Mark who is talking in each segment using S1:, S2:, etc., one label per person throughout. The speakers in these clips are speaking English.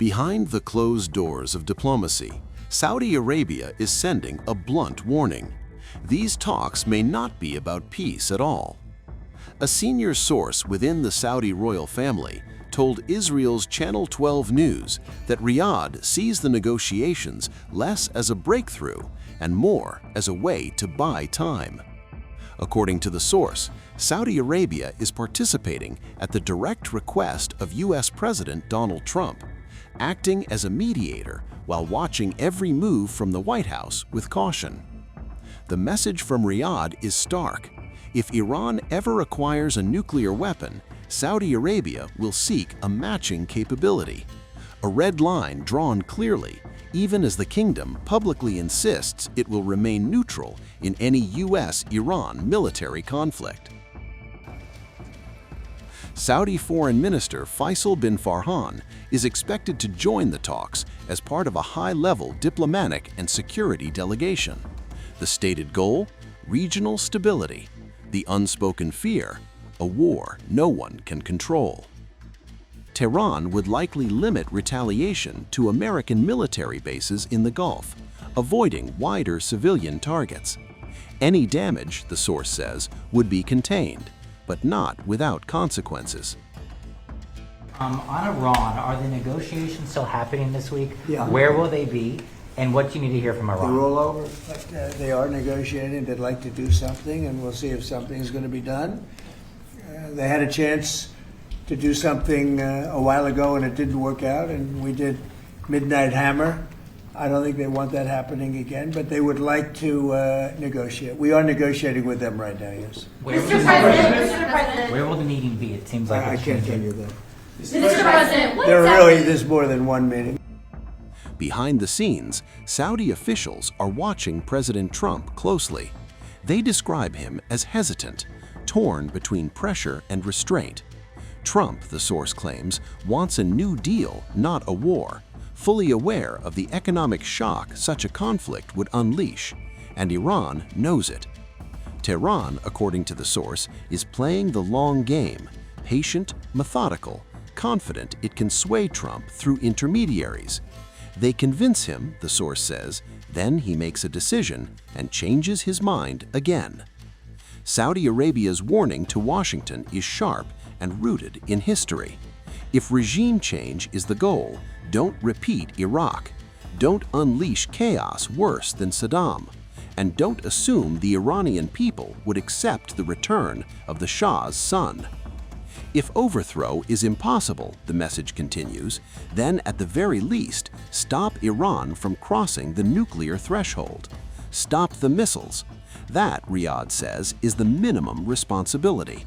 S1: Behind the closed doors of diplomacy, Saudi Arabia is sending a blunt warning. These talks may not be about peace at all. A senior source within the Saudi royal family told Israel's Channel 12 News that Riyadh sees the negotiations less as a breakthrough and more as a way to buy time. According to the source, Saudi Arabia is participating at the direct request of U.S. President Donald Trump, acting as a mediator while watching every move from the White House with caution. The message from Riyadh is stark. If Iran ever acquires a nuclear weapon, Saudi Arabia will seek a matching capability. A red line drawn clearly, even as the kingdom publicly insists it will remain neutral in any U.S.-Iran military conflict. Saudi Foreign Minister Faisal bin Farhan is expected to join the talks as part of a high-level diplomatic and security delegation. The stated goal? Regional stability. The unspoken fear? A war no one can control. Tehran would likely limit retaliation to American military bases in the Gulf, avoiding wider civilian targets. Any damage, the source says, would be contained, but not without consequences.
S2: On Iran, are the negotiations still happening this week?
S3: Yeah.
S2: Where will they be? And what do you need to hear from Iran?
S3: They're all over, but they are negotiating. They'd like to do something, and we'll see if something is going to be done. They had a chance to do something a while ago, and it didn't work out, and we did Midnight Hammer. I don't think they want that happening again, but they would like to negotiate. We are negotiating with them right now, yes.
S4: Mr. President,
S2: Where will the meeting be? It seems like
S3: I
S2: it's
S3: can't tell
S2: changing.
S3: you that.
S4: Mr. President, what
S3: There's more than one meeting.
S1: Behind the scenes, Saudi officials are watching President Trump closely. They describe him as hesitant, torn between pressure and restraint. Trump, the source claims, wants a new deal, not a war, fully aware of the economic shock such a conflict would unleash, and Iran knows it. Tehran, according to the source, is playing the long game, patient, methodical, confident it can sway Trump through intermediaries. They convince him, the source says, then he makes a decision and changes his mind again. Saudi Arabia's warning to Washington is sharp and rooted in history. If regime change is the goal, don't repeat Iraq. Don't unleash chaos worse than Saddam. And don't assume the Iranian people would accept the return of the Shah's son. If overthrow is impossible, the message continues, then at the very least, stop Iran from crossing the nuclear threshold. Stop the missiles. That, Riyadh says, is the minimum responsibility.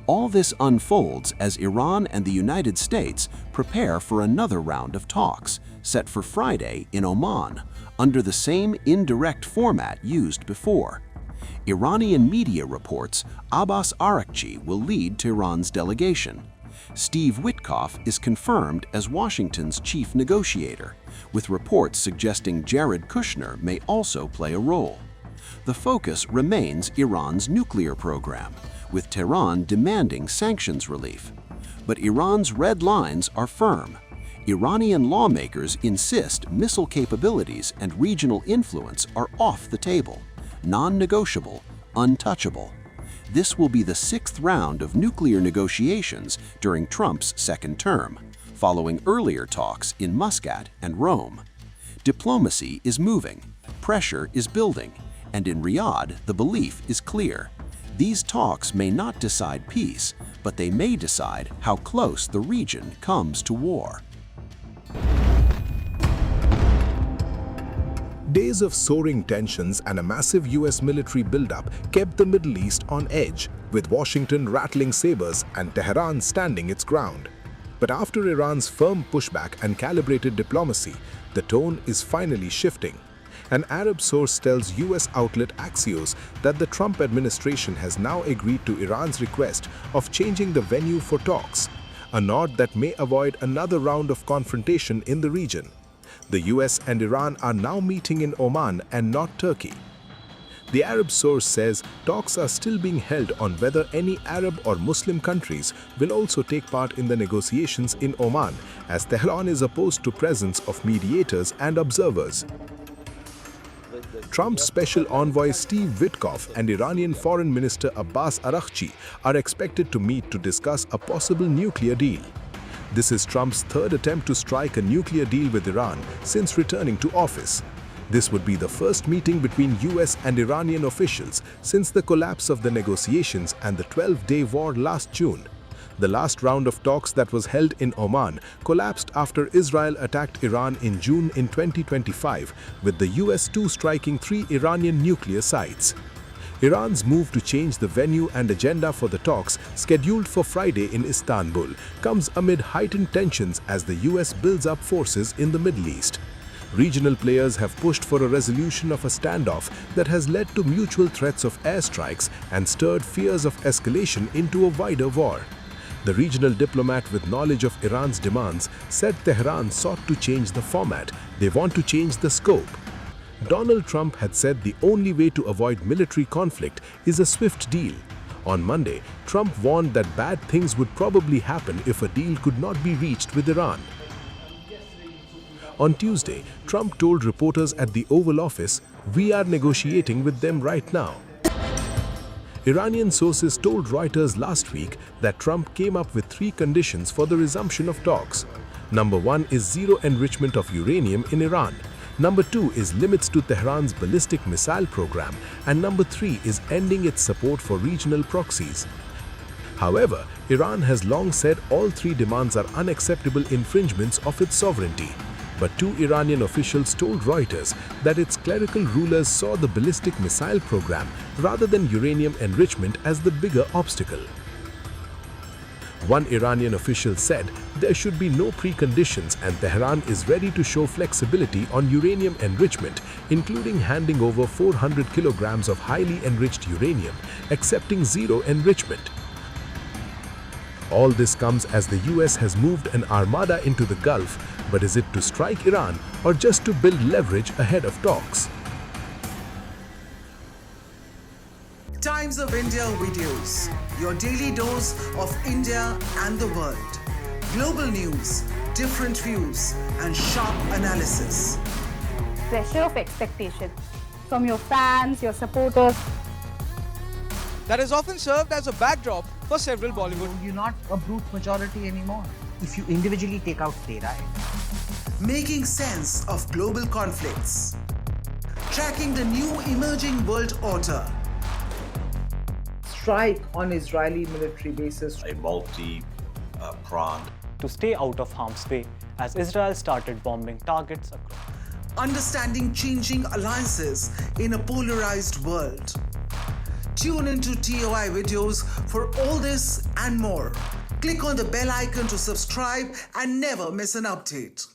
S1: All this unfolds as Iran and the United States prepare for another round of talks, set for Friday in Oman, under the same indirect format used before. Iranian media reports Abbas Araghchi will lead Tehran's delegation. Steve Witkoff is confirmed as Washington's chief negotiator, with reports suggesting Jared Kushner may also play a role. The focus remains Iran's nuclear program, with Tehran demanding sanctions relief. But Iran's red lines are firm. Iranian lawmakers insist missile capabilities and regional influence are off the table, non-negotiable, untouchable. This will be the sixth round of nuclear negotiations during Trump's second term, following earlier talks in Muscat and Rome. Diplomacy is moving, pressure is building, and in Riyadh, the belief is clear. These talks may not decide peace, but they may decide how close the region comes to war.
S5: Days of soaring tensions and a massive U.S. military buildup kept the Middle East on edge, with Washington rattling sabers and Tehran standing its ground. But after Iran's firm pushback and calibrated diplomacy, the tone is finally shifting. An Arab source tells U.S. outlet Axios that the Trump administration has now agreed to Iran's request of changing the venue for talks, a nod that may avoid another round of confrontation in the region. The US and Iran are now meeting in Oman and not Turkey. The Arab source says talks are still being held on whether any Arab or Muslim countries will also take part in the negotiations in Oman, as Tehran is opposed to presence of mediators and observers. Trump's special envoy Steve Witkoff and Iranian Foreign Minister Abbas Araghchi are expected to meet to discuss a possible nuclear deal. This is Trump's third attempt to strike a nuclear deal with Iran since returning to office. This would be the first meeting between US and Iranian officials since the collapse of the negotiations and the 12-day war last June. The last round of talks that was held in Oman collapsed after Israel attacked Iran in June in 2025, with the US too striking 3 Iranian nuclear sites. Iran's move to change the venue and agenda for the talks, scheduled for Friday in Istanbul, comes amid heightened tensions as the US builds up forces in the Middle East. Regional players have pushed for a resolution of a standoff that has led to mutual threats of airstrikes and stirred fears of escalation into a wider war. The regional diplomat with knowledge of Iran's demands said Tehran sought to change the format. They want to change the scope. Donald Trump had said the only way to avoid military conflict is a swift deal. On Monday, Trump warned that bad things would probably happen if a deal could not be reached with Iran. On Tuesday, Trump told reporters at the Oval Office, "We are negotiating with them right now." Iranian sources told Reuters last week that Trump came up with 3 conditions for the resumption of talks. Number 1 is zero enrichment of uranium in Iran. Number 2 is limits to Tehran's ballistic missile program. And number 3 is ending its support for regional proxies. However, Iran has long said all 3 demands are unacceptable infringements of its sovereignty. But 2 Iranian officials told Reuters that its clerical rulers saw the ballistic missile program rather than uranium enrichment as the bigger obstacle. One Iranian official said there should be no preconditions and Tehran is ready to show flexibility on uranium enrichment, including handing over 400 kilograms of highly enriched uranium, accepting zero enrichment. All this comes as the US has moved an armada into the Gulf, but is it to strike Iran or just to build leverage ahead of talks?
S6: Times of India videos, your daily dose of India and the world. Global news, different views, and sharp analysis.
S7: Pressure of expectation from your fans, your supporters.
S8: That has often served as a backdrop for several Bollywood.
S2: You're not a brute majority anymore. If you individually take out data,
S6: Making sense of global conflicts. Tracking the new emerging world order.
S9: Strike on Israeli military bases.
S10: A multi-pronged.
S11: To stay out of harm's way as Israel started bombing targets across.
S6: Understanding changing alliances in a polarized world. Tune into TOI videos for all this and more. Click on the bell icon to subscribe and never miss an update.